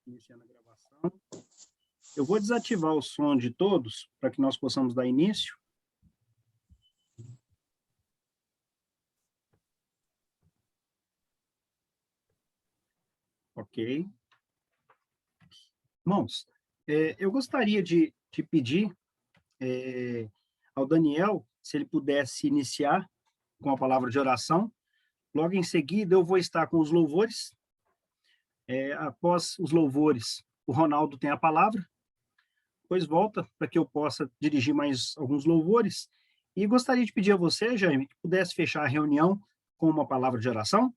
Iniciando a gravação. Eu vou desativar o som de todos, para que nós possamos dar início. Ok. Irmãos, eu gostaria de pedir ao Daniel, se ele pudesse iniciar com a palavra de oração. Logo em seguida, eu vou estar com os louvores. Após os louvores, o Ronaldo tem a palavra. Depois volta para que eu possa dirigir mais alguns louvores. E gostaria de pedir a você, Jaime, que pudesse fechar a reunião com uma palavra de oração.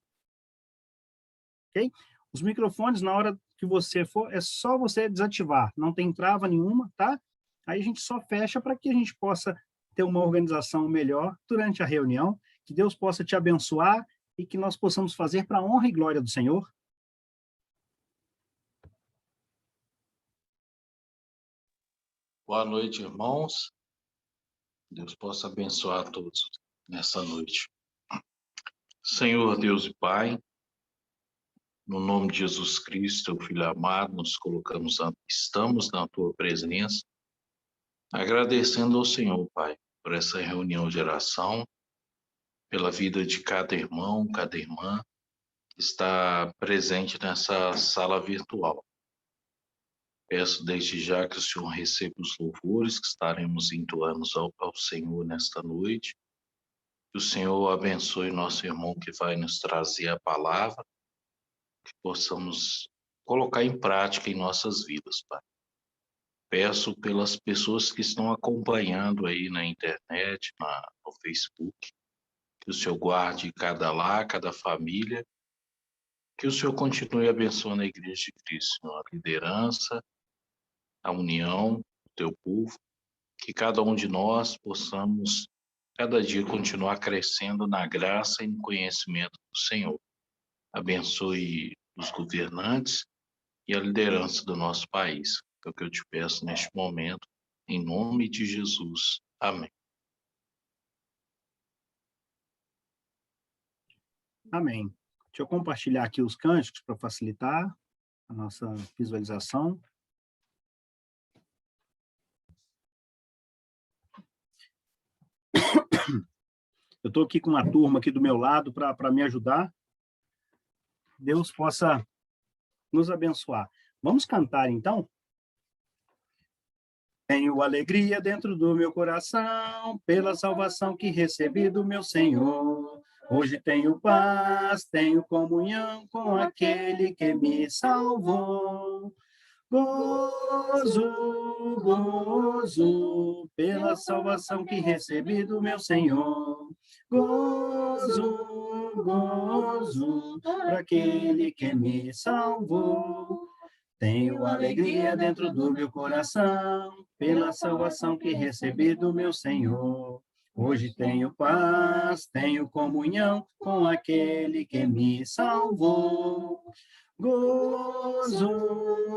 Ok? Os microfones, na hora que você for, é só você desativar. Não tem trava nenhuma, tá? Aí a gente só fecha para que a gente possa ter uma organização melhor durante a reunião. Que Deus possa te abençoar e que nós possamos fazer para a honra e glória do Senhor. Boa noite, irmãos. Deus possa abençoar a todos nessa noite. Senhor Deus e Pai, no nome de Jesus Cristo, teu Filho amado, estamos na tua presença, agradecendo ao Senhor, Pai, por essa reunião de oração, pela vida de cada irmão, cada irmã que está presente nessa sala virtual. Peço desde já que o Senhor receba os louvores que estaremos entoando ao Senhor nesta noite. Que o Senhor abençoe nosso irmão que vai nos trazer a palavra, que possamos colocar em prática em nossas vidas, Pai. Peço pelas pessoas que estão acompanhando aí na internet, no Facebook, que o Senhor guarde cada lar, cada família, que o Senhor continue abençoando a Igreja de Cristo, Senhor, a liderança, a união, o teu povo, que cada um de nós possamos cada dia continuar crescendo na graça e no conhecimento do Senhor. Abençoe os governantes e a liderança do nosso país. É o que eu te peço neste momento, em nome de Jesus. Amém. Amém. Deixa eu compartilhar aqui os cânticos para facilitar a nossa visualização. Eu estou aqui com uma turma aqui do meu lado para me ajudar. Deus possa nos abençoar. Vamos cantar, então? Tenho alegria dentro do meu coração, pela salvação que recebi do meu Senhor. Hoje tenho paz, tenho comunhão com aquele que me salvou. Gozo, gozo, pela salvação que recebi do meu Senhor. Gozo, gozo, por aquele que me salvou. Tenho alegria dentro do meu coração, pela salvação que recebi do meu Senhor. Hoje tenho paz, tenho comunhão com aquele que me salvou. Gozo,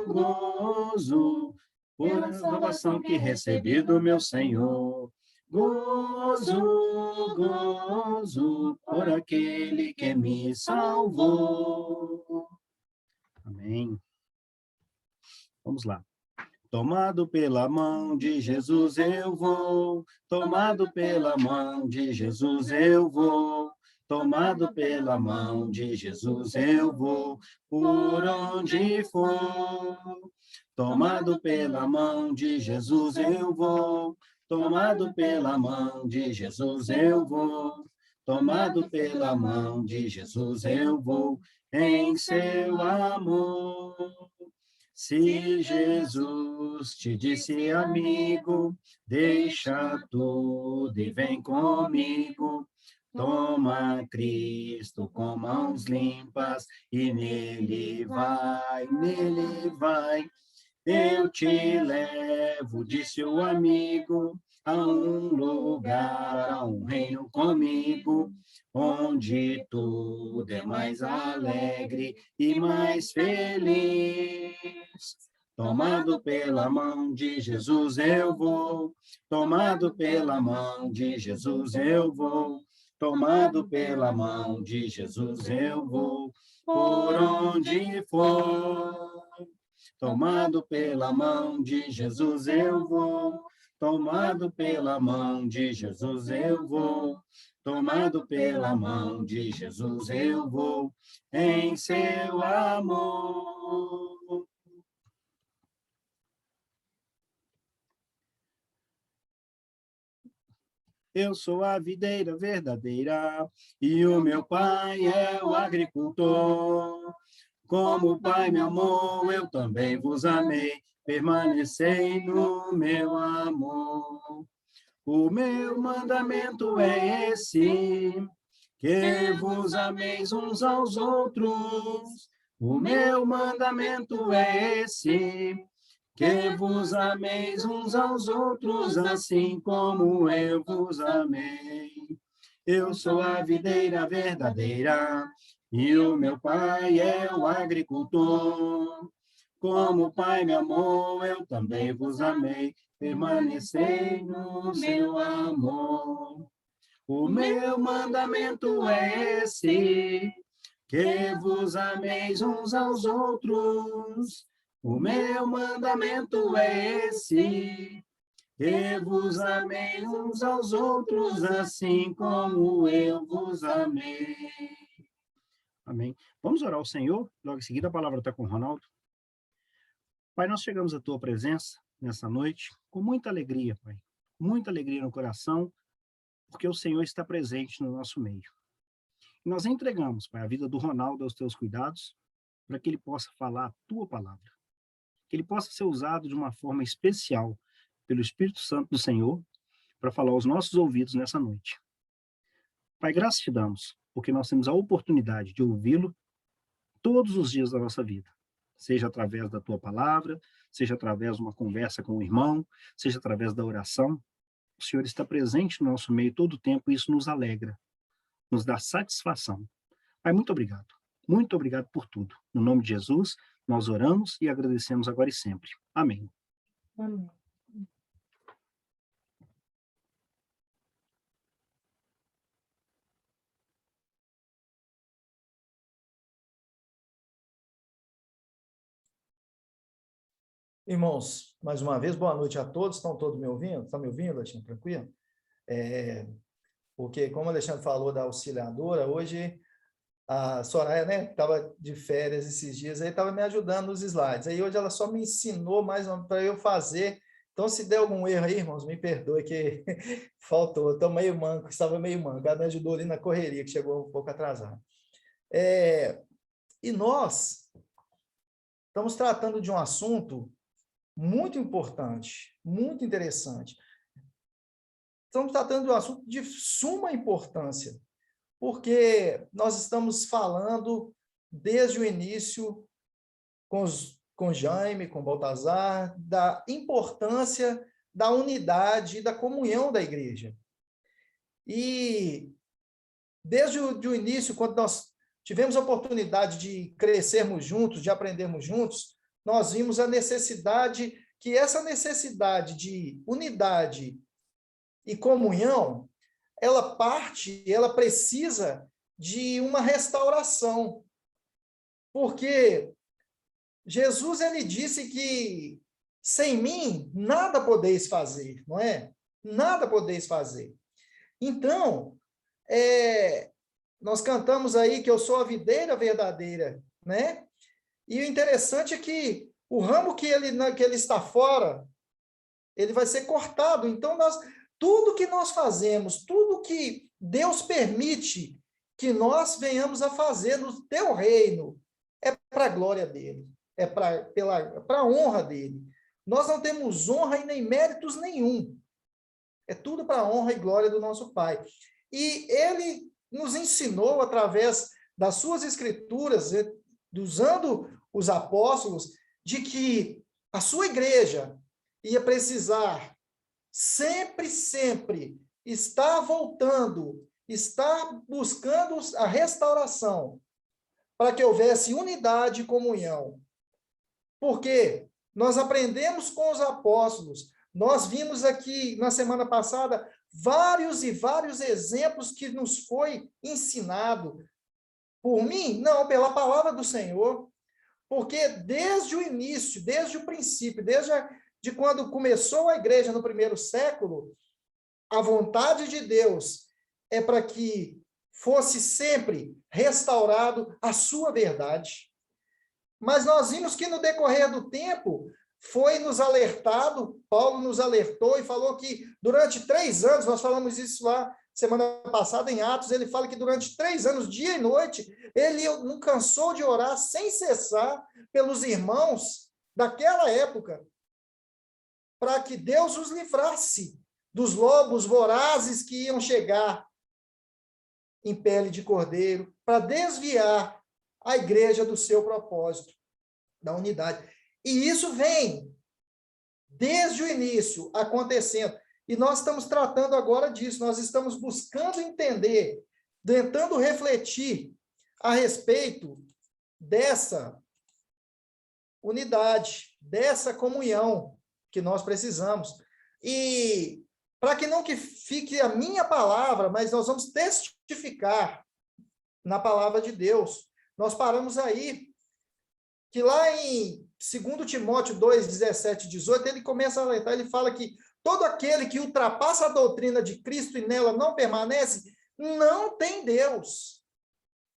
gozo, por a salvação que recebi do meu Senhor. Gozo, gozo, por aquele que me salvou. Amém. Vamos lá. Tomado pela mão de Jesus eu vou, tomado pela mão de Jesus eu vou, tomado pela mão de Jesus eu vou, por onde for. Tomado pela mão de Jesus eu vou, tomado pela mão de Jesus eu vou, tomado pela mão de Jesus eu vou, em seu amor. Se Jesus te disse amigo, deixa tudo e vem comigo. Toma Cristo com mãos limpas e nele vai, nele vai. Eu te levo, disse o amigo, a um lugar, a um reino comigo, onde tudo é mais alegre e mais feliz. Tomado pela mão de Jesus eu vou, tomado pela mão de Jesus eu vou, tomado pela mão de Jesus eu vou, por onde for. tomado pela mão de Jesus eu vou, tomado pela mão de Jesus eu vou, tomado pela mão de Jesus eu vou, em seu amor. Eu sou a videira verdadeira, e o meu pai é o agricultor. Como o Pai me amou, eu também vos amei, permanecei no meu amor. O meu mandamento é esse, que vos ameis uns aos outros. O meu mandamento é esse, que vos ameis uns aos outros, assim como eu vos amei. Eu sou a videira verdadeira, e o meu pai é o agricultor. Como o Pai me amou, eu também vos amei, permanecei no meu amor. O meu mandamento é esse, que vos ameis uns aos outros. O meu mandamento é esse, que vos amei uns aos outros, assim como eu vos amei. Amém. Vamos orar ao Senhor? Logo em seguida a palavra está com o Ronaldo. Pai, nós chegamos à tua presença nessa noite com muita alegria, Pai. Muita alegria no coração, porque o Senhor está presente no nosso meio. E nós entregamos, Pai, a vida do Ronaldo aos teus cuidados, para que ele possa falar a tua palavra. Que ele possa ser usado de uma forma especial pelo Espírito Santo do Senhor para falar aos nossos ouvidos nessa noite. Pai, graças te damos, porque nós temos a oportunidade de ouvi-lo todos os dias da nossa vida, seja através da tua palavra, seja através de uma conversa com o irmão, seja através da oração. O Senhor está presente no nosso meio todo o tempo e isso nos alegra, nos dá satisfação. Pai, muito obrigado por tudo. No nome de Jesus, nós oramos e agradecemos agora e sempre. Amém. Amém. Irmãos, mais uma vez, boa noite a todos. Estão todos me ouvindo? Estão me ouvindo, Alexandre? Tranquilo? Porque, como o Alexandre falou da auxiliadora, hoje a Soraya, né, estava de férias esses dias, aí estava me ajudando nos slides. Aí hoje ela só me ensinou mais para eu fazer. Então, se der algum erro aí, irmãos, me perdoe que faltou. Estou meio manco, estava meio manco. Ela me ajudou ali na correria, que chegou um pouco atrasado. E nós estamos tratando de um assunto muito importante, muito interessante. Estamos tratando de um assunto de suma importância, porque nós estamos falando desde o início com Jaime, com Baltazar, da importância da unidade e da comunhão da igreja. E desde o início, quando nós tivemos a oportunidade de crescermos juntos, de aprendermos juntos, nós vimos a necessidade, que essa necessidade de unidade e comunhão, ela precisa de uma restauração. Porque Jesus, ele disse que sem mim nada podeis fazer, não é? Nada podeis fazer. Então, nós cantamos aí que eu sou a videira verdadeira, né? E o interessante é que o ramo que ele está fora, ele vai ser cortado. Então, tudo que nós fazemos, tudo que Deus permite que nós venhamos a fazer no teu reino, é para a glória dele, é para a honra dele. Nós não temos honra e nem méritos nenhum. É tudo para a honra e glória do nosso Pai. E ele nos ensinou, através das suas escrituras, usando os apóstolos, de que a sua igreja ia precisar sempre estar voltando, estar buscando a restauração, para que houvesse unidade e comunhão. Porque nós aprendemos com os apóstolos, nós vimos aqui na semana passada vários e vários exemplos que nos foi ensinado. Por mim? Não, pela palavra do Senhor. Porque desde o início, desde o princípio, de quando começou a igreja no primeiro século, a vontade de Deus é para que fosse sempre restaurado a sua verdade. Mas nós vimos que no decorrer do tempo foi nos alertado, Paulo nos alertou e falou que durante 3 anos, nós falamos isso lá semana passada em Atos, ele fala que durante 3 anos, dia e noite, ele não cansou de orar sem cessar pelos irmãos daquela época, para que Deus os livrasse dos lobos vorazes que iam chegar em pele de cordeiro, para desviar a igreja do seu propósito, da unidade. E isso vem desde o início acontecendo. E nós estamos tratando agora disso, nós estamos buscando entender, tentando refletir a respeito dessa unidade, dessa comunhão que nós precisamos. E para que não que fique a minha palavra, mas nós vamos testificar na palavra de Deus. Nós paramos aí, que lá em 2 Timóteo 2, 17 e 18, ele começa a alertar, ele fala que todo aquele que ultrapassa a doutrina de Cristo e nela não permanece, não tem Deus.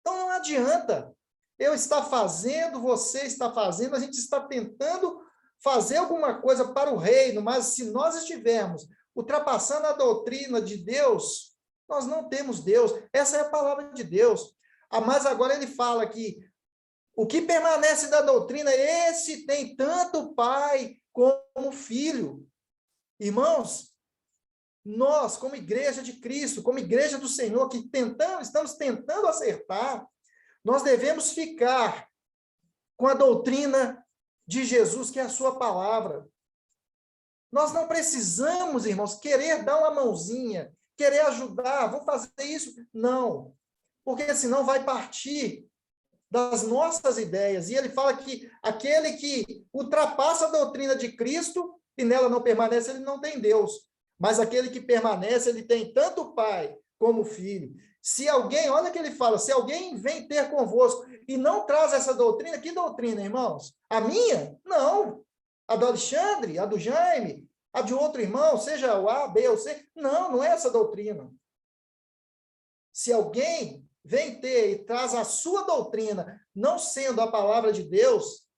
Então não adianta eu estar fazendo, você está fazendo, a gente está tentando fazer alguma coisa para o reino, mas se nós estivermos ultrapassando a doutrina de Deus, nós não temos Deus. Essa é a palavra de Deus. Mas agora ele fala que o que permanece da doutrina, esse tem tanto pai como filho. Irmãos, nós, como igreja de Cristo, como igreja do Senhor, que estamos tentando acertar, nós devemos ficar com a doutrina de Jesus, que é a sua palavra. Nós não precisamos, irmãos, querer dar uma mãozinha, querer ajudar, vou fazer isso. Não, porque senão vai partir das nossas ideias. E ele fala que aquele que ultrapassa a doutrina de Cristo e nela não permanece, ele não tem Deus. Mas aquele que permanece, ele tem tanto o Pai como o Filho. Se alguém, olha o que ele fala, se alguém vem ter convosco e não traz essa doutrina, que doutrina, irmãos? A minha? Não. A do Alexandre, a do Jaime, a de outro irmão, seja o A, B ou C. Não, não é essa doutrina. Se alguém vem ter e traz a sua doutrina, não sendo a palavra de Deus,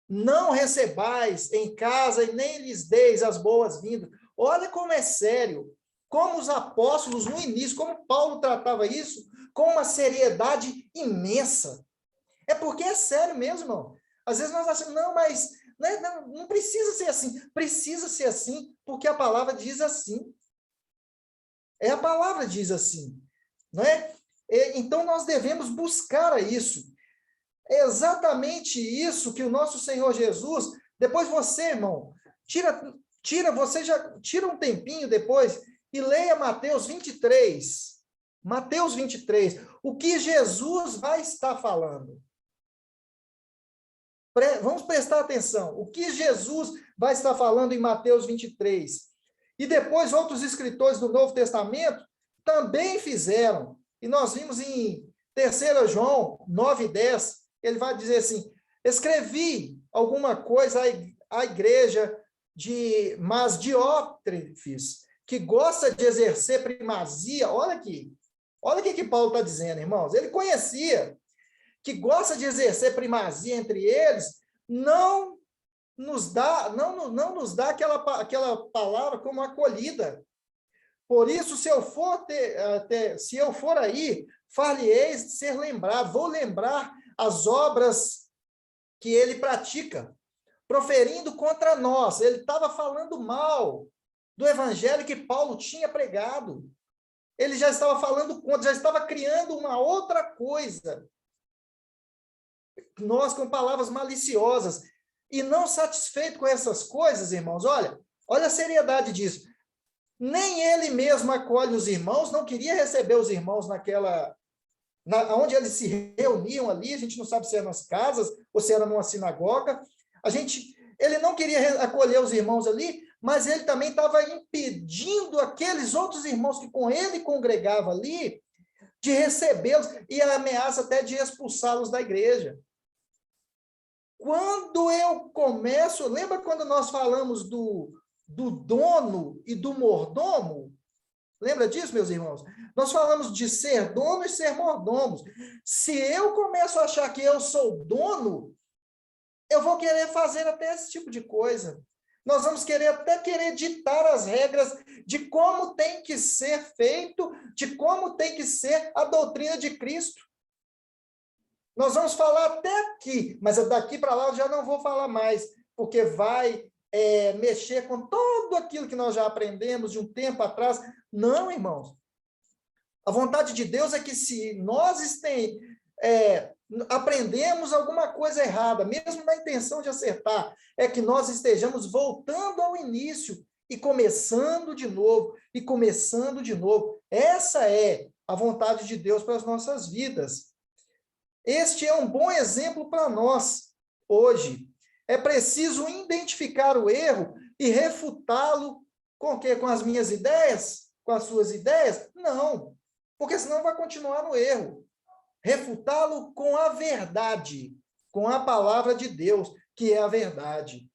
não recebais em casa e nem lhes deis as boas-vindas. Olha como é sério, como os apóstolos no início, como Paulo tratava isso com uma seriedade imensa. É porque é sério mesmo, irmão. Às vezes nós achamos, não, mas não precisa ser assim. Precisa ser assim, porque a palavra diz assim. A palavra diz assim, não é? Então nós devemos buscar isso. É exatamente isso que o nosso Senhor Jesus, depois você, irmão, você já tira um tempinho depois e leia Mateus 23. Mateus 23. O que Jesus vai estar falando? Vamos prestar atenção. O que Jesus vai estar falando em Mateus 23? E depois outros escritores do Novo Testamento também fizeram. E nós vimos em 3 João 9:10, ele vai dizer assim: escrevi alguma coisa à igreja mas Diótrefes, que gosta de exercer primazia. Olha aqui o que Paulo está dizendo, irmãos. Ele conhecia que gosta de exercer primazia entre eles, não nos dá aquela palavra como acolhida. Por isso, se eu for aí, far-lhe-eis de ser lembrado, vou lembrar as obras que ele pratica, proferindo contra nós. Ele estava falando mal do evangelho que Paulo tinha pregado. Ele já estava falando contra, já estava criando uma outra coisa. Nós com palavras maliciosas. E não satisfeito com essas coisas, irmãos, olha a seriedade disso. Nem ele mesmo acolhe os irmãos, não queria receber os irmãos onde eles se reuniam ali, a gente não sabe se era nas casas ou se era numa sinagoga. Ele não queria acolher os irmãos ali, mas ele também estava impedindo aqueles outros irmãos que com ele congregavam ali de recebê-los e a ameaça até de expulsá-los da igreja. Quando eu começo, lembra quando nós falamos do dono e do mordomo? Lembra disso, meus irmãos? Nós falamos de ser dono e ser mordomos. Se eu começo a achar que eu sou dono, eu vou querer fazer até esse tipo de coisa. Nós vamos querer ditar as regras de como tem que ser feito, de como tem que ser a doutrina de Cristo. Nós vamos falar até aqui, mas daqui para lá eu já não vou falar mais, porque vai mexer com tudo aquilo que nós já aprendemos de um tempo atrás. Não, irmãos. A vontade de Deus é que se nós aprendemos alguma coisa errada, mesmo na intenção de acertar, é que nós estejamos voltando ao início e começando de novo, e começando de novo. Essa é a vontade de Deus para as nossas vidas. Este é um bom exemplo para nós hoje. É preciso identificar o erro e refutá-lo com o quê? Com as minhas ideias? Com as suas ideias? Não, porque senão vai continuar no erro. Refutá-lo com a verdade, com a palavra de Deus, que é a verdade.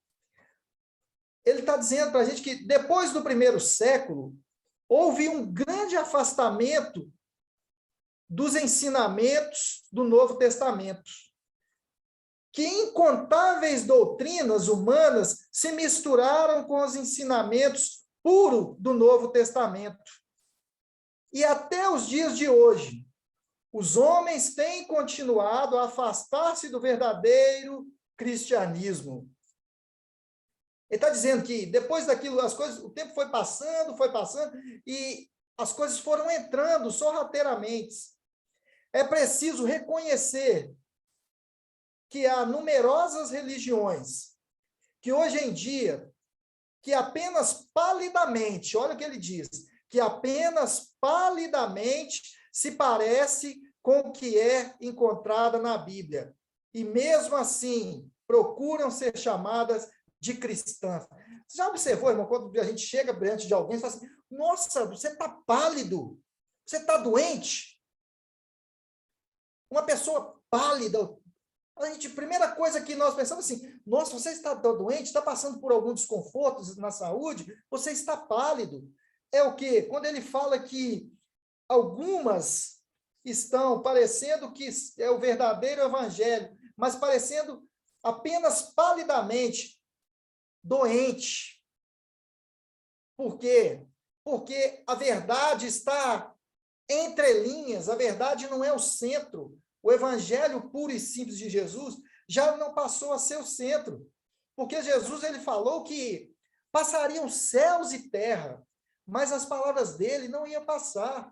Ele está dizendo para a gente que depois do primeiro século, houve um grande afastamento dos ensinamentos do Novo Testamento, que incontáveis doutrinas humanas se misturaram com os ensinamentos puros do Novo Testamento. E até os dias de hoje, os homens têm continuado a afastar-se do verdadeiro cristianismo. Ele está dizendo que depois daquilo, o tempo foi passando, e as coisas foram entrando sorrateiramente. É preciso reconhecer que há numerosas religiões que hoje em dia, que apenas palidamente, olha o que ele diz, que apenas palidamente se parece com o que é encontrada na Bíblia. E mesmo assim, procuram ser chamadas de cristãs. Você já observou, irmão, quando a gente chega diante de alguém e fala assim, nossa, você está pálido, você está doente? Uma pessoa pálida, primeira coisa que nós pensamos assim, nossa, você está doente, está passando por algum desconforto na saúde, você está pálido. É o quê? Quando ele fala que algumas estão parecendo que é o verdadeiro evangelho, mas parecendo apenas palidamente doente. Por quê? Porque a verdade está entre linhas, a verdade não é o centro. O evangelho puro e simples de Jesus já não passou a ser o centro. Porque Jesus ele falou que passariam céus e terra, mas as palavras dele não iam passar.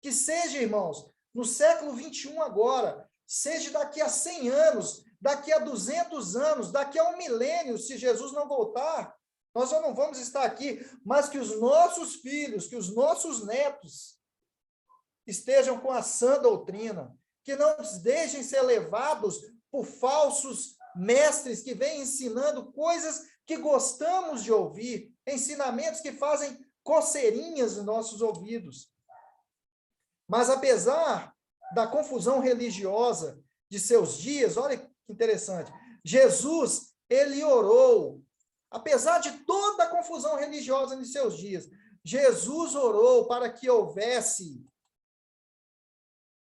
Que seja, irmãos, no século 21 agora, seja daqui a 100 anos, daqui a 200 anos, daqui a 1 milênio, se Jesus não voltar, nós já não vamos estar aqui, mas que os nossos filhos, que os nossos netos estejam com a sã doutrina, que não deixem ser levados por falsos mestres que vêm ensinando coisas que gostamos de ouvir, ensinamentos que fazem coceirinhas nos nossos ouvidos. Mas apesar da confusão religiosa de seus dias, olha que interessante, Jesus, ele orou, apesar de toda a confusão religiosa de seus dias, Jesus orou para que houvesse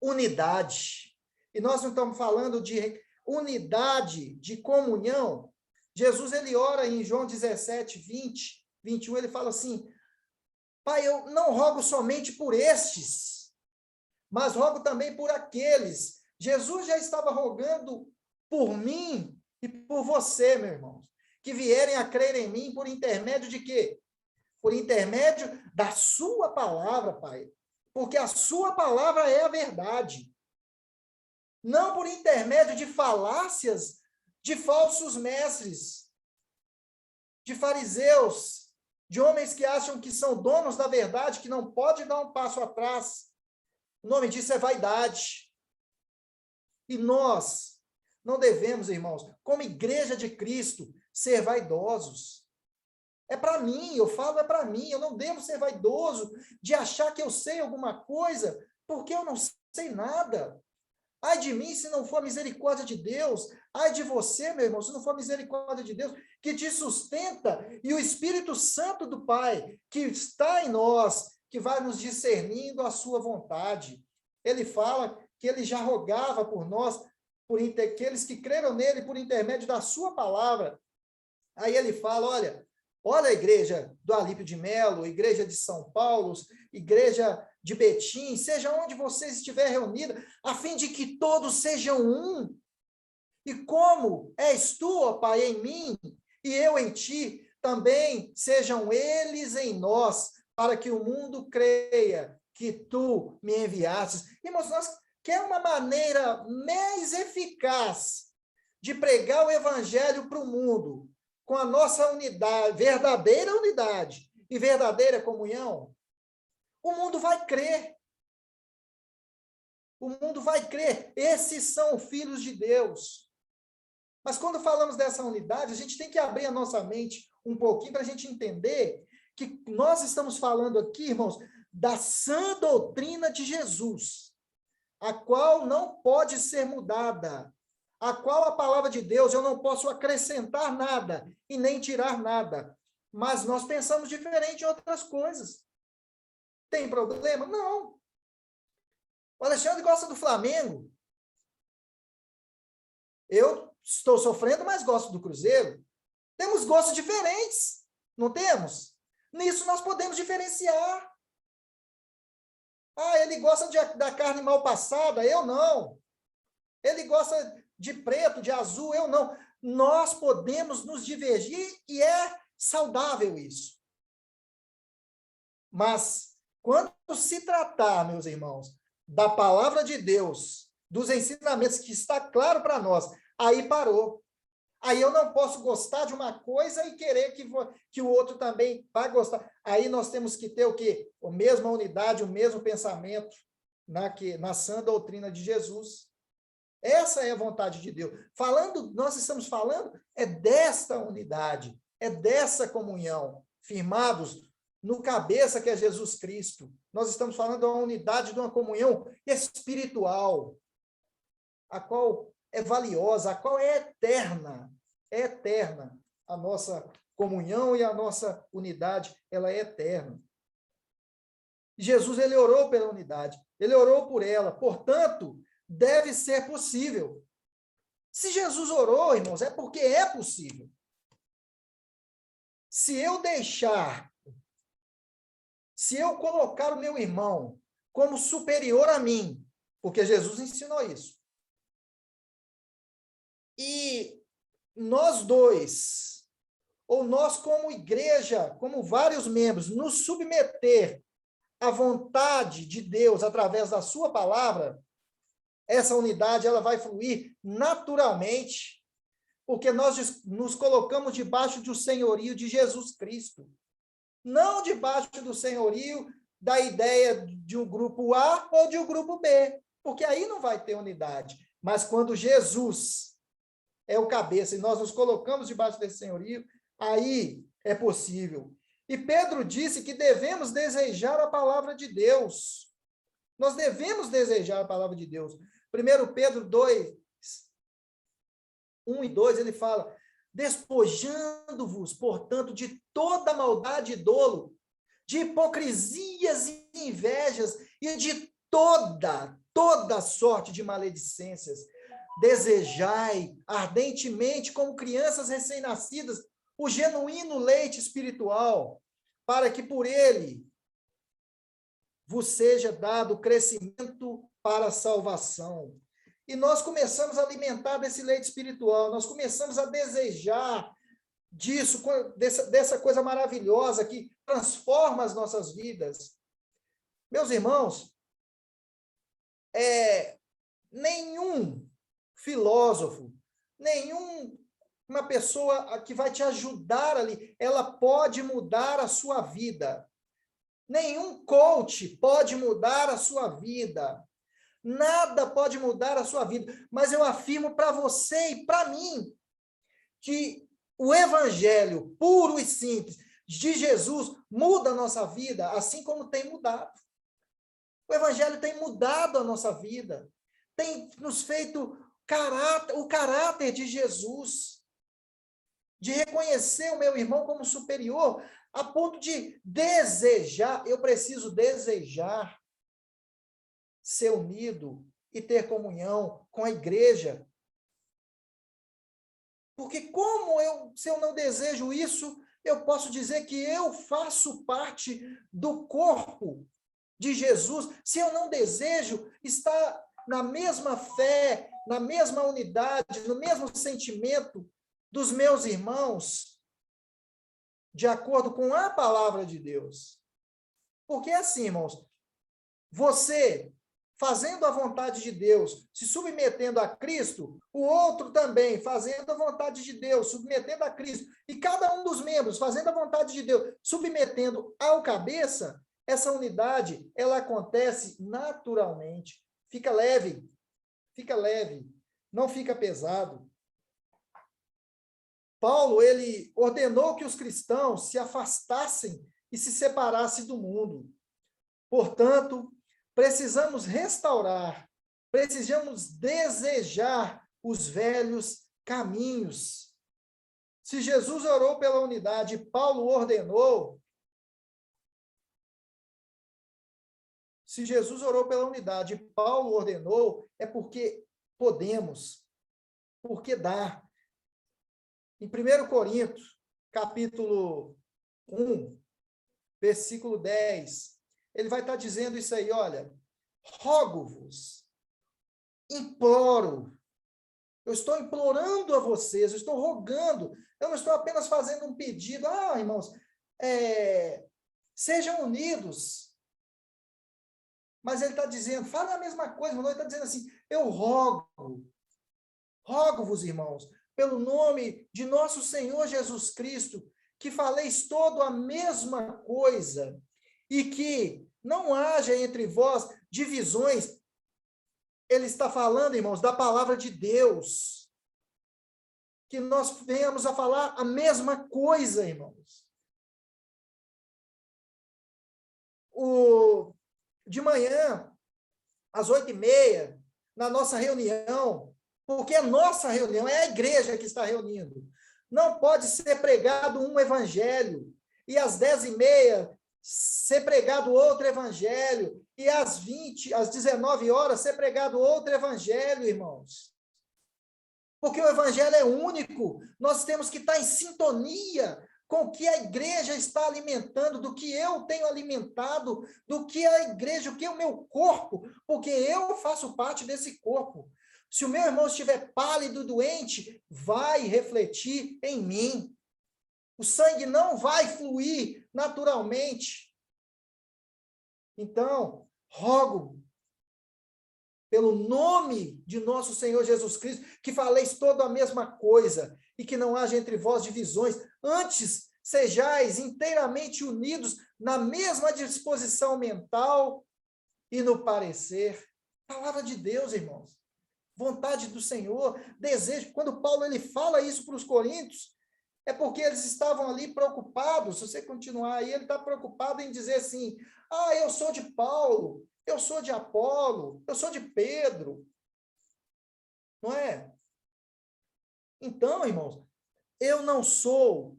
unidade. E nós não estamos falando de unidade, de comunhão. Jesus, ele ora em João 17, 20, 21, ele fala assim, Pai, eu não rogo somente por estes, mas rogo também por aqueles. Jesus já estava rogando por mim e por você, meu irmão, que vierem a crer em mim por intermédio de quê? Por intermédio da sua palavra, Pai. Porque a sua palavra é a verdade. Não por intermédio de falácias de falsos mestres, de fariseus, de homens que acham que são donos da verdade, que não pode dar um passo atrás. O nome disso é vaidade. E nós não devemos, irmãos, como igreja de Cristo, ser vaidosos. É para mim, eu falo é para mim, eu não devo ser vaidoso de achar que eu sei alguma coisa, porque eu não sei nada. Ai de mim se não for a misericórdia de Deus. Ai de você, meu irmão, se não for a misericórdia de Deus, que te sustenta, e o Espírito Santo do Pai, que está em nós, que vai nos discernindo a sua vontade. Ele fala que ele já rogava por nós, por aqueles que creram nele por intermédio da sua palavra. Aí ele fala, olha a igreja do Alípio de Melo, igreja de São Paulo, igreja de Betim, seja onde você estiver reunida, a fim de que todos sejam um. E como és tu, ó Pai, em mim, e eu em ti, também sejam eles em nós, para que o mundo creia que tu me enviastes. Irmãos, nós quer uma maneira mais eficaz de pregar o evangelho para o mundo, com a nossa unidade, verdadeira unidade e verdadeira comunhão, o mundo vai crer. O mundo vai crer. Esses são filhos de Deus. Mas quando falamos dessa unidade, a gente tem que abrir a nossa mente um pouquinho para a gente entender que nós estamos falando aqui, irmãos, da sã doutrina de Jesus, a qual não pode ser mudada, a qual a palavra de Deus eu não posso acrescentar nada e nem tirar nada. Mas nós pensamos diferente em outras coisas. Tem problema? Não. O Alexandre gosta do Flamengo. Eu estou sofrendo, mas gosto do Cruzeiro. Temos gostos diferentes, não temos? Nisso nós podemos diferenciar. Ah, ele gosta da carne mal passada, eu não. Ele gosta de preto, de azul, eu não. Nós podemos nos divergir e é saudável isso. Mas, quando se tratar, meus irmãos, da palavra de Deus, dos ensinamentos que está claro para nós, aí parou. Aí eu não posso gostar de uma coisa e querer que o outro também vai gostar. Aí nós temos que ter o quê? A mesma unidade, o mesmo pensamento na sã doutrina de Jesus. Essa é a vontade de Deus. Nós estamos falando desta unidade, dessa comunhão, firmados no cabeça que é Jesus Cristo. Nós estamos falando de uma unidade, de uma comunhão espiritual, a qual é valiosa, a qual é eterna. É eterna. A nossa comunhão e a nossa unidade, ela é eterna. Jesus, ele orou pela unidade, ele orou por ela, portanto, deve ser possível. Se Jesus orou, irmãos, é porque é possível. Se eu colocar o meu irmão como superior a mim, porque Jesus ensinou isso, e nós dois, ou nós como igreja, como vários membros, nos submeter à vontade de Deus através da sua palavra, essa unidade ela vai fluir naturalmente, porque nós nos colocamos debaixo do senhorio de Jesus Cristo, não debaixo do senhorio da ideia de um grupo A ou de um grupo B, porque aí não vai ter unidade. Mas quando Jesus é o cabeça e nós nos colocamos debaixo desse senhorio, aí é possível. E Pedro disse que devemos desejar a palavra de Deus. Nós devemos desejar a palavra de Deus. 1 Pedro 2, 1 e 2, ele fala, despojando-vos, portanto, de toda maldade e dolo, de hipocrisias e invejas, e de toda sorte de maledicências. Desejai ardentemente, como crianças recém-nascidas, o genuíno leite espiritual, para que por ele vos seja dado crescimento para a salvação. E nós começamos a alimentar desse leite espiritual, nós começamos a desejar disso, dessa coisa maravilhosa que transforma as nossas vidas. Meus irmãos, nenhum filósofo, nenhuma pessoa que vai te ajudar ali, ela pode mudar a sua vida. Nenhum coach pode mudar a sua vida. Nada pode mudar a sua vida. Mas eu afirmo para você e para mim que o evangelho puro e simples de Jesus muda a nossa vida, assim como tem mudado. O evangelho tem mudado a nossa vida. tem nos feito o caráter de Jesus, de reconhecer o meu irmão como superior, a ponto de desejar, eu preciso desejar ser unido e ter comunhão com a igreja. Porque se eu não desejo isso, eu posso dizer que eu faço parte do corpo de Jesus. Se eu não desejo estar na mesma fé, na mesma unidade, no mesmo sentimento dos meus irmãos, de acordo com a palavra de Deus. Porque assim, irmãos, você fazendo a vontade de Deus, se submetendo a Cristo, o outro também fazendo a vontade de Deus, submetendo a Cristo, e cada um dos membros fazendo a vontade de Deus, submetendo ao cabeça, essa unidade, ela acontece naturalmente. Fica leve, não fica pesado. Paulo, ele ordenou que os cristãos se afastassem e se separassem do mundo. Portanto, precisamos restaurar, precisamos desejar os velhos caminhos. Se Jesus orou pela unidade, Paulo ordenou. Se Jesus orou pela unidade, Paulo ordenou, é porque podemos, porque dá. Em 1 Coríntios, capítulo 1, versículo 10, ele vai estar dizendo isso aí, olha, rogo-vos, imploro, eu estou implorando a vocês, eu estou rogando, eu não estou apenas fazendo um pedido, irmãos, sejam unidos, mas ele está dizendo, fala a mesma coisa, mas ele está dizendo assim, eu rogo-vos, irmãos, pelo nome de nosso Senhor Jesus Cristo, que faleis todo a mesma coisa, e que não haja entre vós divisões. Ele está falando, irmãos, da palavra de Deus. Que nós venhamos a falar a mesma coisa, irmãos. De manhã, às 8h30, na nossa reunião, porque a nossa reunião é a igreja que está reunindo. Não pode ser pregado um evangelho, e às 10h30 ser pregado outro evangelho, e às 19 horas ser pregado outro evangelho, irmãos. Porque o evangelho é único, nós temos que estar em sintonia com o que a igreja está alimentando, do que eu tenho alimentado, do que a igreja, o que é o meu corpo, porque eu faço parte desse corpo. Se o meu irmão estiver pálido, doente, vai refletir em mim. O sangue não vai fluir naturalmente. Então, rogo, pelo nome de nosso Senhor Jesus Cristo, que faleis toda a mesma coisa, e que não haja entre vós divisões. Antes, sejais inteiramente unidos na mesma disposição mental e no parecer. Palavra de Deus, irmãos. Vontade do Senhor, desejo. Quando Paulo ele fala isso para os coríntios, é porque eles estavam ali preocupados. Se você continuar aí, ele está preocupado em dizer assim, eu sou de Paulo, eu sou de Apolo, eu sou de Pedro. Não é? Então, irmãos, eu não sou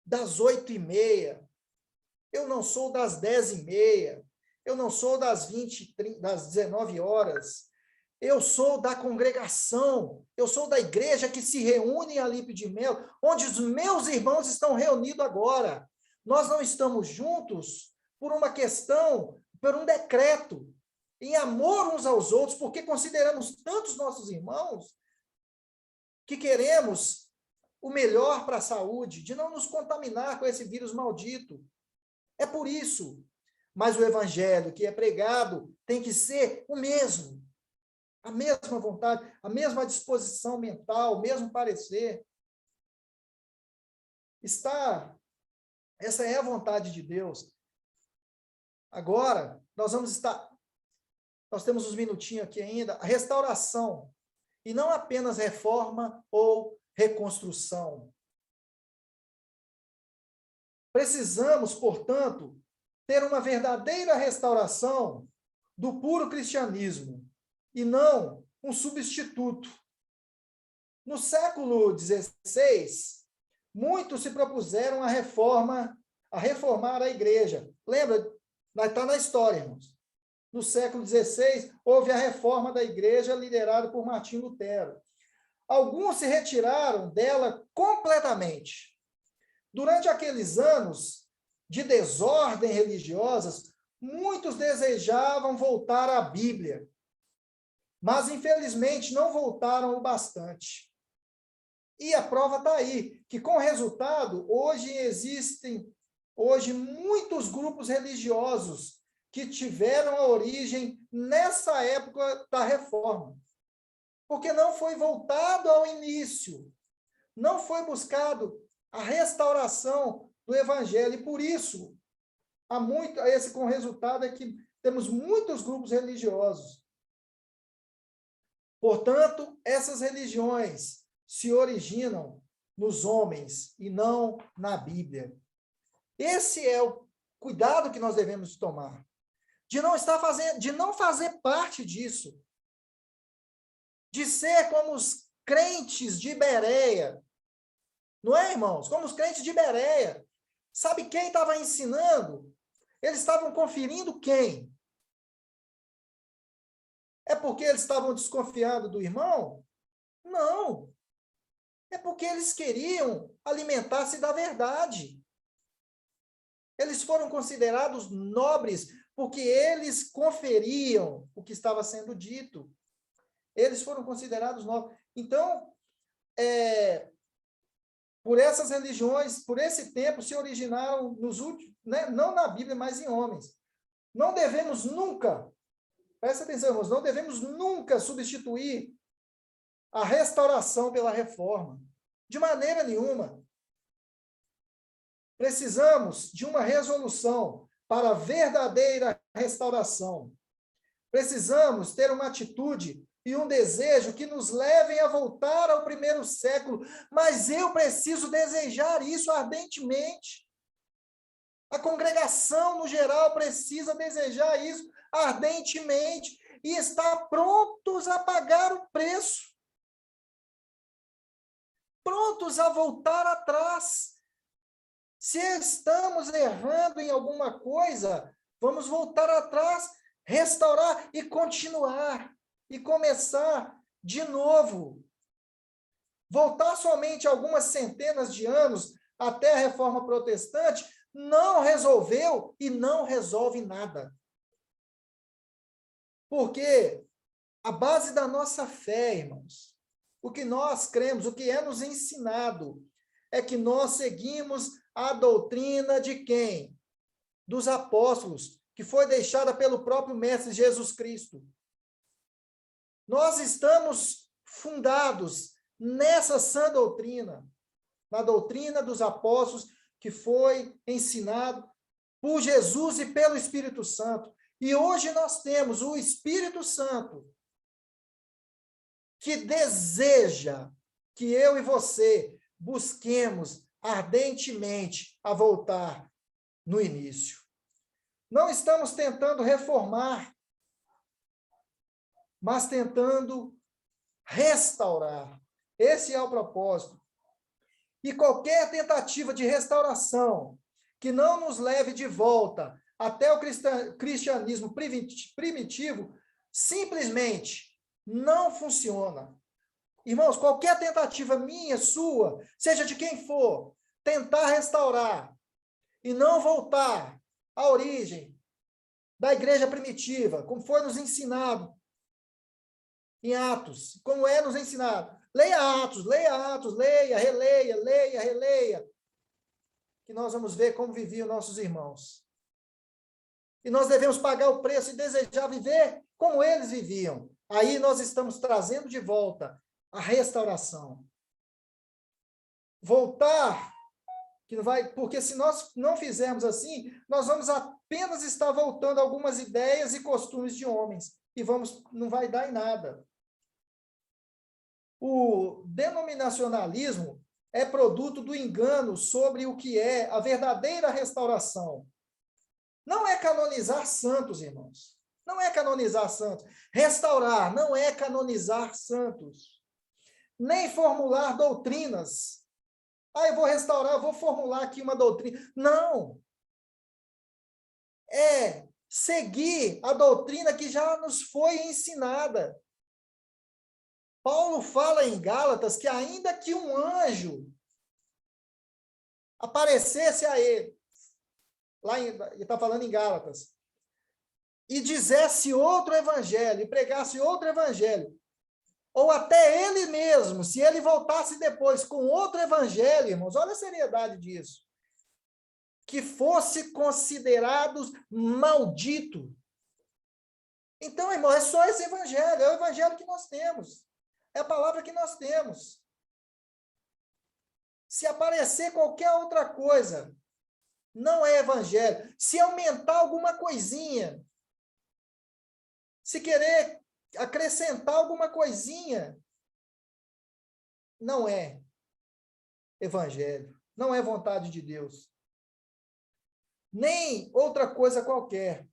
das 8h30, eu não sou das 10h30, eu não sou das 19 horas, eu sou da congregação, eu sou da igreja que se reúne em Alípio de Melo, onde os meus irmãos estão reunidos agora. Nós não estamos juntos por uma questão, por um decreto, em amor uns aos outros, porque consideramos tantos nossos irmãos que queremos o melhor para a saúde, de não nos contaminar com esse vírus maldito. É por isso. Mas o evangelho que é pregado tem que ser o mesmo. A mesma vontade, a mesma disposição mental, o mesmo parecer. Essa é a vontade de Deus. Agora, nós temos uns minutinhos aqui ainda, a restauração, e não apenas reforma ou reconstrução. Precisamos, portanto, ter uma verdadeira restauração do puro cristianismo, e não um substituto. No século XVI, muitos se propuseram a reformar a igreja. Lembra? Está na história, irmãos. No século XVI, houve a reforma da igreja liderada por Martim Lutero. Alguns se retiraram dela completamente. Durante aqueles anos de desordem religiosa, muitos desejavam voltar à Bíblia, mas infelizmente não voltaram o bastante. E a prova está aí, que com o resultado, hoje existem muitos grupos religiosos que tiveram a origem nessa época da reforma. Porque não foi voltado ao início, não foi buscado a restauração do evangelho, e por isso, com o resultado é que temos muitos grupos religiosos. Portanto, essas religiões se originam nos homens e não na Bíblia. Esse é o cuidado que nós devemos tomar, de não fazer parte disso, de ser como os crentes de Bereia. Não é, irmãos? Como os crentes de Bereia. Sabe quem estava ensinando? Eles estavam conferindo quem? É porque eles estavam desconfiando do irmão? Não. É porque eles queriam alimentar-se da verdade. Eles foram considerados nobres porque eles conferiam o que estava sendo dito. Eles foram considerados nobres. Então, por essas religiões, por esse tempo, se originaram nos últimos, né, não na Bíblia, mas em homens. Não devemos nunca, presta atenção, irmãos, não devemos nunca substituir a restauração pela reforma. De maneira nenhuma. Precisamos de uma resolução para a verdadeira restauração. Precisamos ter uma atitude e um desejo que nos levem a voltar ao primeiro século, mas eu preciso desejar isso ardentemente. A congregação, no geral, precisa desejar isso ardentemente e estar prontos a pagar o preço. Prontos a voltar atrás. Se estamos errando em alguma coisa, vamos voltar atrás, restaurar e continuar, e começar de novo. Voltar somente algumas centenas de anos até a Reforma Protestante não resolveu e não resolve nada. Porque a base da nossa fé, irmãos, o que nós cremos, o que é nos ensinado, é que nós seguimos a doutrina de quem? Dos apóstolos, que foi deixada pelo próprio Mestre Jesus Cristo. Nós estamos fundados nessa sã doutrina, na doutrina dos apóstolos, que foi ensinado por Jesus e pelo Espírito Santo. E hoje nós temos o Espírito Santo, que deseja que eu e você busquemos ardentemente a voltar no início. Não estamos tentando reformar, mas tentando restaurar. Esse é o propósito. E qualquer tentativa de restauração que não nos leve de volta até o cristianismo primitivo, simplesmente não funciona. Irmãos, qualquer tentativa minha, sua, seja de quem for, tentar restaurar e não voltar à origem da igreja primitiva, como foi nos ensinado em Atos, como é nos ensinado. Leia Atos, leia, releia, que nós vamos ver como viviam nossos irmãos. E nós devemos pagar o preço e desejar viver como eles viviam. Aí nós estamos trazendo de volta a restauração. Voltar, que não vai, porque se nós não fizermos assim, nós vamos apenas estar voltando algumas ideias e costumes de homens, e não vai dar em nada. O denominacionalismo é produto do engano sobre o que é a verdadeira restauração. Não é canonizar santos, irmãos. Não é canonizar santos. Restaurar não é canonizar santos. Nem formular doutrinas. Eu vou restaurar, eu vou formular aqui uma doutrina. Não. É seguir a doutrina que já nos foi ensinada. Paulo fala em Gálatas que ainda que um anjo aparecesse a ele, ele está falando em Gálatas, e dissesse outro evangelho, e pregasse outro evangelho, ou até ele mesmo, se ele voltasse depois com outro evangelho, irmãos, olha a seriedade disso, que fosse considerado maldito. Então, irmão, é só esse evangelho, é o evangelho que nós temos, é a palavra que nós temos. Se aparecer qualquer outra coisa, não é evangelho. Se aumentar alguma coisinha, se querer acrescentar alguma coisinha, não é evangelho, não é vontade de Deus. Nem outra coisa qualquer.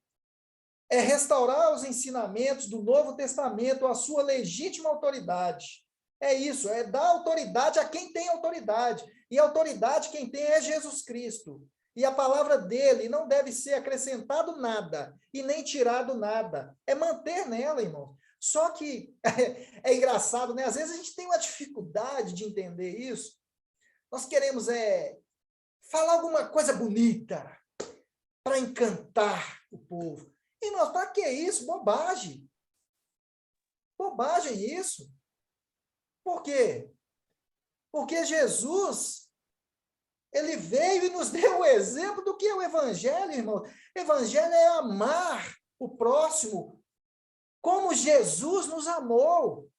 É restaurar os ensinamentos do Novo Testamento à sua legítima autoridade. É isso, é dar autoridade a quem tem autoridade. E a autoridade quem tem é Jesus Cristo. E a palavra dele não deve ser acrescentado nada e nem tirado nada. É manter nela, irmão. Só que é engraçado, né? Às vezes a gente tem uma dificuldade de entender isso. Nós queremos falar alguma coisa bonita para encantar o povo. Irmãos, para que isso? Bobagem. Bobagem isso. Por quê? Porque Jesus, ele veio e nos deu o exemplo do que é o evangelho, irmão. Evangelho é amar o próximo como Jesus nos amou.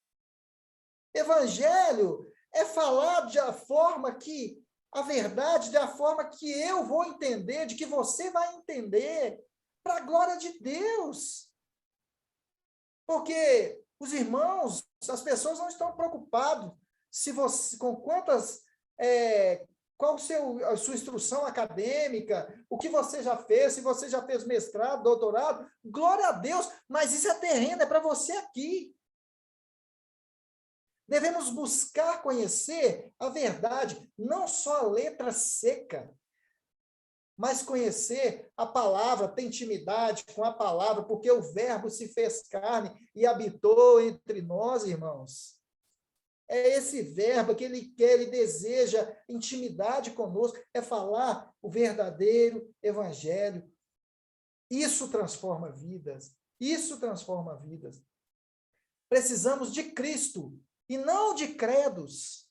Evangelho é falar da forma que, a verdade, da forma que eu vou entender, de que você vai entender, para a glória de Deus. Porque os irmãos, as pessoas não estão preocupadas se você, com quantas, qual a sua instrução acadêmica, o que você já fez, se você já fez mestrado, doutorado, glória a Deus, mas isso é terreno, é para você aqui. Devemos buscar conhecer a verdade, não só a letra seca, mas conhecer a palavra, ter intimidade com a palavra, porque o verbo se fez carne e habitou entre nós, irmãos. É esse verbo que ele quer, ele deseja intimidade conosco, é falar o verdadeiro evangelho. Isso transforma vidas, isso transforma vidas. Precisamos de Cristo, e não de credos,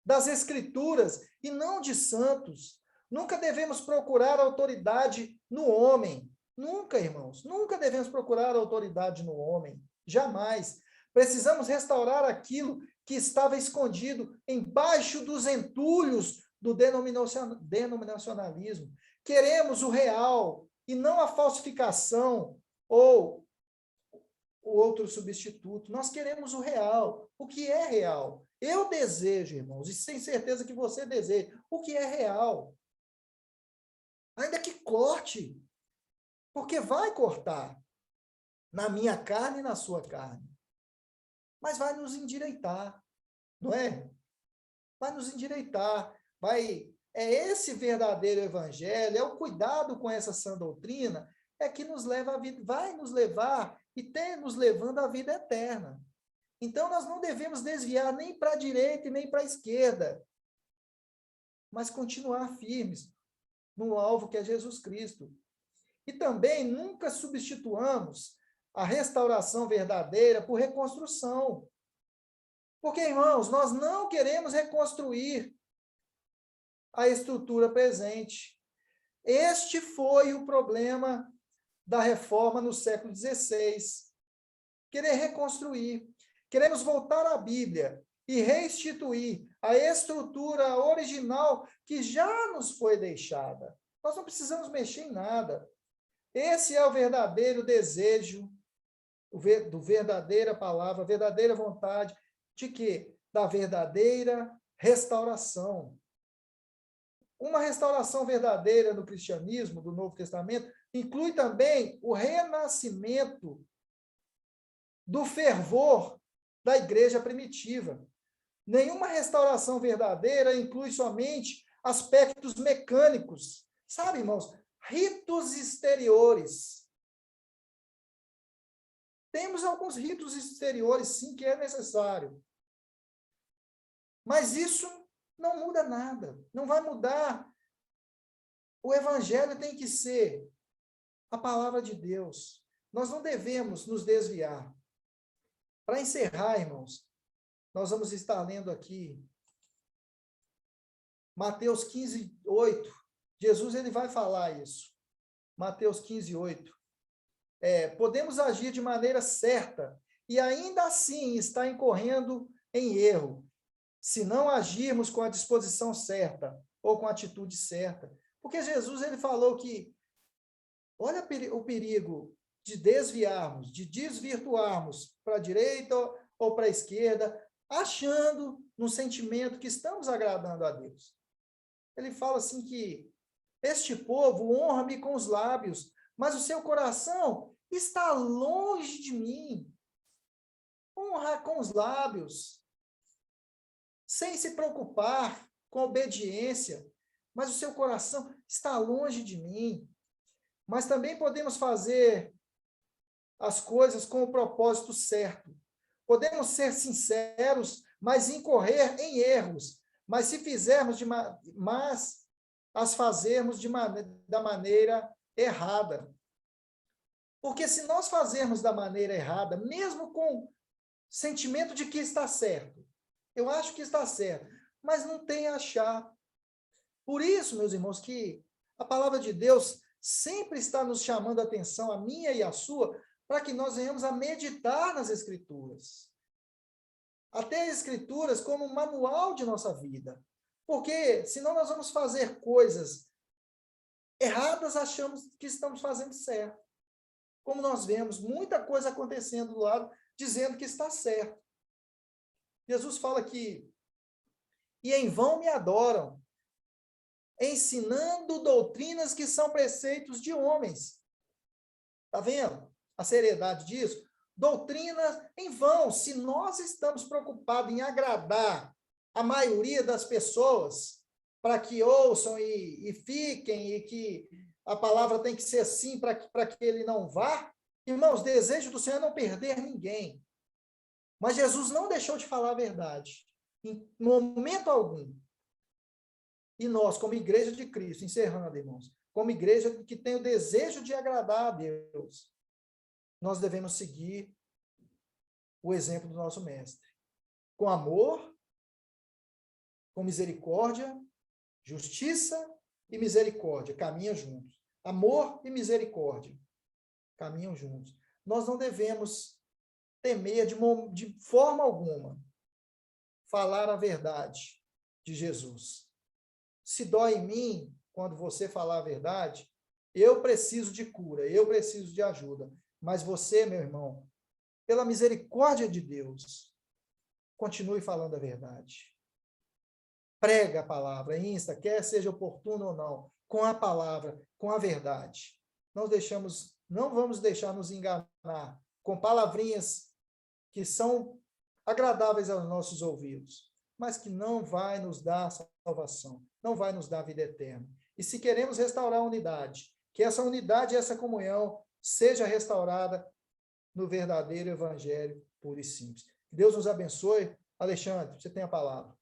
das Escrituras, e não de santos. Nunca devemos procurar autoridade no homem. Nunca, irmãos. Nunca devemos procurar autoridade no homem. Jamais. Precisamos restaurar aquilo que estava escondido embaixo dos entulhos do denominacionalismo. Queremos o real e não a falsificação ou o outro substituto. Nós queremos o real. O que é real? Eu desejo, irmãos, e sem certeza que você deseja, o que é real. Ainda que corte, porque vai cortar na minha carne e na sua carne. Mas vai nos endireitar, não é? Vai nos endireitar, é esse verdadeiro evangelho, é o cuidado com essa sã doutrina, é que nos leva à vida, vai nos levar e tem nos levando à vida eterna. Então, nós não devemos desviar nem para a direita e nem para a esquerda, mas continuar firmes no alvo que é Jesus Cristo. E também nunca substituamos a restauração verdadeira por reconstrução. Porque, irmãos, nós não queremos reconstruir a estrutura presente. Este foi o problema da reforma no século XVI. Querer reconstruir. Queremos voltar à Bíblia e restituir a estrutura original que já nos foi deixada. Nós não precisamos mexer em nada. Esse é o verdadeiro desejo, do verdadeira palavra, a verdadeira vontade de quê? Da verdadeira restauração. Uma restauração verdadeira no cristianismo, do Novo Testamento, inclui também o renascimento do fervor da igreja primitiva. Nenhuma restauração verdadeira inclui somente aspectos mecânicos. Sabe, irmãos? Ritos exteriores. Temos alguns ritos exteriores, sim, que é necessário. Mas isso não muda nada. Não vai mudar. O evangelho tem que ser a palavra de Deus. Nós não devemos nos desviar. Para encerrar, irmãos, nós vamos estar lendo aqui Mateus 15, 8. Jesus ele vai falar isso. Mateus 15, 8. Podemos agir de maneira certa e ainda assim estar incorrendo em erro, se não agirmos com a disposição certa ou com a atitude certa. Porque Jesus ele falou que, olha o perigo de desviarmos, de desvirtuarmos para a direita ou para a esquerda, achando no sentimento que estamos agradando a Deus. Ele fala assim que este povo honra-me com os lábios, mas o seu coração está longe de mim. Honra com os lábios, sem se preocupar com obediência, mas o seu coração está longe de mim. Mas também podemos fazer as coisas com o propósito certo. Podemos ser sinceros, mas incorrer em erros. Mas se fizermos as fazermos da maneira errada. Porque se nós fazermos da maneira errada, mesmo com sentimento de que está certo, eu acho que está certo, mas não tem a achar. Por isso, meus irmãos, que a palavra de Deus sempre está nos chamando a atenção, a minha e a sua, para que nós venhamos a meditar nas Escrituras. Até as Escrituras como um manual de nossa vida. Porque senão nós vamos fazer coisas erradas, achamos que estamos fazendo certo. Como nós vemos muita coisa acontecendo do lado, dizendo que está certo. Jesus fala que, e em vão me adoram, ensinando doutrinas que são preceitos de homens. Está vendo a seriedade disso? Doutrina em vão. Se nós estamos preocupados em agradar a maioria das pessoas, para que ouçam e fiquem, e que a palavra tem que ser assim para que ele não vá, irmãos, o desejo do Senhor é não perder ninguém. Mas Jesus não deixou de falar a verdade, em momento algum. E nós, como igreja de Cristo, encerrando, irmãos, como igreja que tem o desejo de agradar a Deus, nós devemos seguir o exemplo do nosso mestre. Com amor, com misericórdia, justiça e misericórdia caminham juntos. Amor e misericórdia caminham juntos. Nós não devemos temer de forma alguma falar a verdade de Jesus. Se dói em mim, quando você falar a verdade, eu preciso de cura, eu preciso de ajuda. Mas você, meu irmão, pela misericórdia de Deus, continue falando a verdade. Prega a palavra, insta, quer seja oportuno ou não, com a palavra, com a verdade. Não vamos deixar nos enganar com palavrinhas que são agradáveis aos nossos ouvidos, mas que não vai nos dar salvação, não vai nos dar vida eterna. E se queremos restaurar a unidade, que essa unidade e essa comunhão seja restaurada no verdadeiro evangelho puro e simples. Que Deus nos abençoe. Alexandre, você tem a palavra.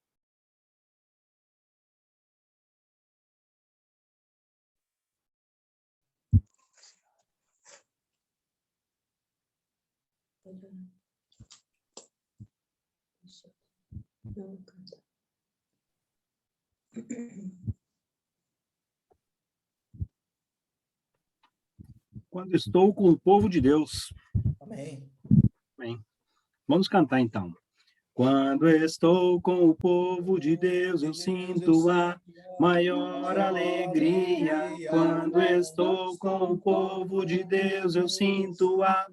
Quando estou com o povo de Deus. Amém. Bem, vamos cantar então. Quando estou com o povo de Deus, eu sinto a maior alegria. Quando estou com o povo de Deus, eu sinto a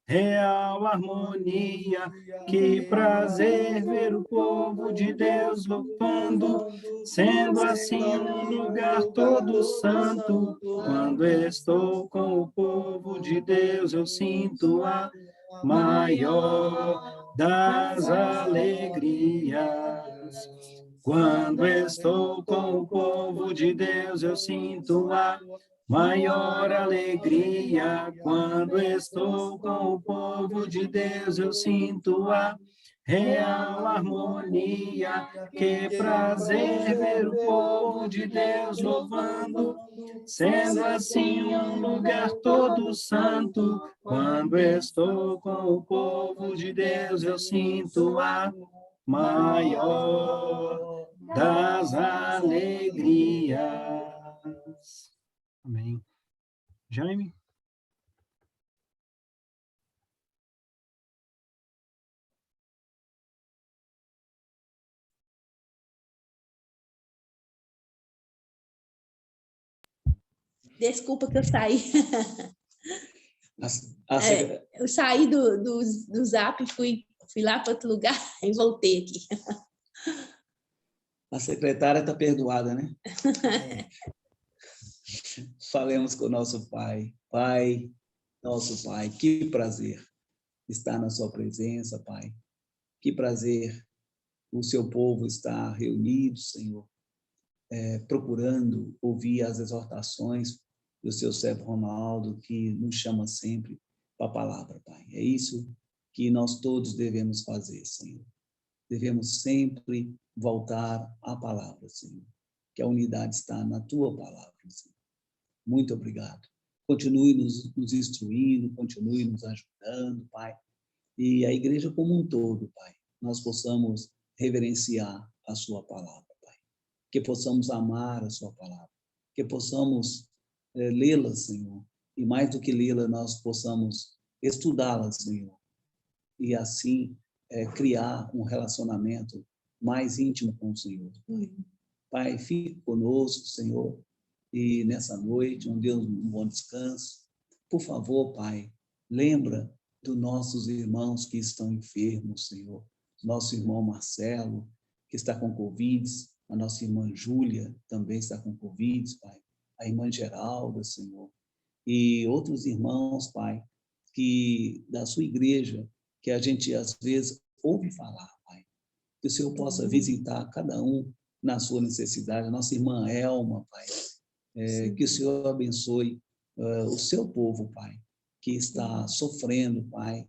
real harmonia. Que prazer ver o povo de Deus louvando, sendo assim um lugar todo santo. Quando estou com o povo de Deus, eu sinto a maior das alegrias. Quando estou com o povo de Deus, eu sinto a maior alegria. Quando estou com o povo de Deus, eu sinto a real harmonia. Que prazer ver o povo de Deus louvando, sendo assim um lugar todo santo. Quando estou com o povo de Deus, eu sinto a maior das alegrias. Amém. Jaime? Desculpa que eu saí. Eu saí do Zap, fui lá para outro lugar e voltei aqui. A secretária está perdoada, né? Falemos com o nosso Pai. Pai, nosso Pai, que prazer estar na sua presença, Pai. Que prazer o seu povo estar reunido, Senhor, procurando ouvir as exortações do seu servo Ronaldo, que nos chama sempre para a palavra, Pai. É isso que nós todos devemos fazer, Senhor. Devemos sempre voltar à palavra, Senhor. Que a unidade está na tua palavra, Senhor. Muito obrigado. Continue nos instruindo, continue nos ajudando, Pai. E a igreja como um todo, Pai, nós possamos reverenciar a sua palavra, Pai. Que possamos amar a sua palavra. Que possamos lê-la, Senhor. E mais do que lê-la, nós possamos estudá-la, Senhor. E assim criar um relacionamento mais íntimo com o Senhor. Pai, fique conosco, Senhor, e nessa noite, um Deus, um bom descanso. Por favor, Pai, lembra dos nossos irmãos que estão enfermos, Senhor. Nosso irmão Marcelo, que está com Covid, a nossa irmã Júlia também está com Covid, Pai. A irmã Geralda, Senhor. E outros irmãos, Pai, que da sua igreja, que a gente às vezes ouve falar, Pai. Que o Senhor possa visitar cada um na sua necessidade. A nossa irmã Elma, Pai. Que o Senhor abençoe o seu povo, Pai, que está sofrendo, Pai,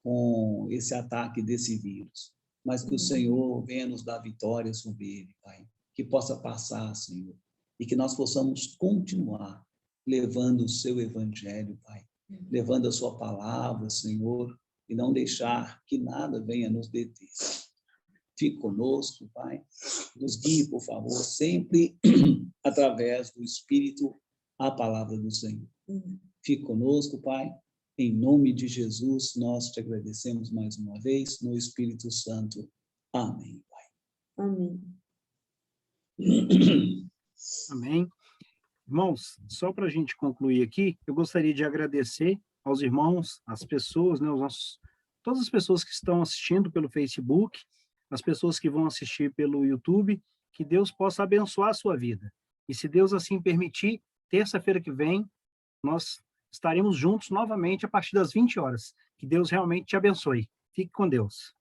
com esse ataque desse vírus. Mas que o Senhor venha nos dar vitória sobre ele, Pai. Que possa passar, Senhor. E que nós possamos continuar levando o seu evangelho, Pai. Levando a sua palavra, Senhor, e não deixar que nada venha nos deter. Fique conosco, Pai. Nos guie, por favor, sempre através do Espírito, a palavra do Senhor. Fique conosco, Pai. Em nome de Jesus, nós te agradecemos mais uma vez, no Espírito Santo. Amém, Pai. Amém. Amém. Irmãos, só para a gente concluir aqui, eu gostaria de agradecer aos irmãos, às pessoas, né, todas as pessoas que estão assistindo pelo Facebook, as pessoas que vão assistir pelo YouTube, que Deus possa abençoar a sua vida. E se Deus assim permitir, terça-feira que vem, nós estaremos juntos novamente a partir das 20 horas. Que Deus realmente te abençoe. Fique com Deus.